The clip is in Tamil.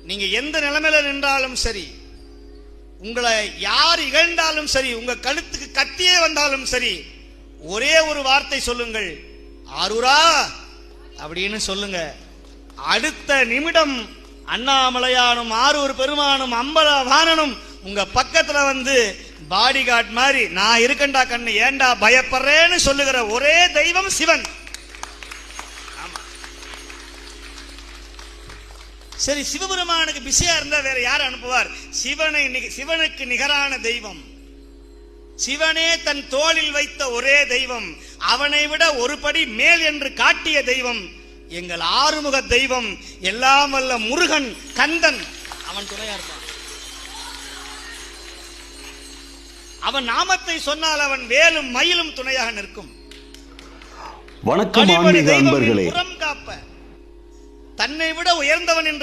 நீங்க எந்த நிலைமையில நின்றாலும் சரி, உங்களை யார் இகழ்ந்தாலும் சரி, உங்க கழுத்துக்கு கத்தியே வந்தாலும் சரி, ஒரே ஒரு வார்த்தை சொல்லுங்கள், ஆரூரா அப்படின்னு சொல்லுங்க. அடுத்த நிமிடம் அண்ணாமலையானும் ஆரூர் பெருமானும் அம்பலவாணனும் உங்க பக்கத்துல வந்து பாடி கார்டு மாதிரி நான் இருக்கண்டா கண்ணு, ஏண்டா பயப்படுறேன்னு சொல்லுகிற ஒரே தெய்வம் சிவன். சரி, சிவபெருமானுக்கு பிஸியா இருந்தா வேற யார் அனுப்புவார்? சிவனுக்கு நிகரான தெய்வம், சிவனே தன் தோளில் வைத்த ஒரே தெய்வம், அவனை விட ஒரு படி மேல் என்று காட்டிய தெய்வம் எங்கள் ஆறுமுக தெய்வம், எல்லாம் வல்ல முருகன், கந்தன். அவன் துணையா இருப்பான். அவன் நாமத்தை சொன்னால் அவன் வேலும் மயிலும் துணையாக நிற்கும். வணக்கம் ஆன்மீக அன்பர்களே. புறம் காப்ப தன்னை விட உயர்ந்தவன் என்று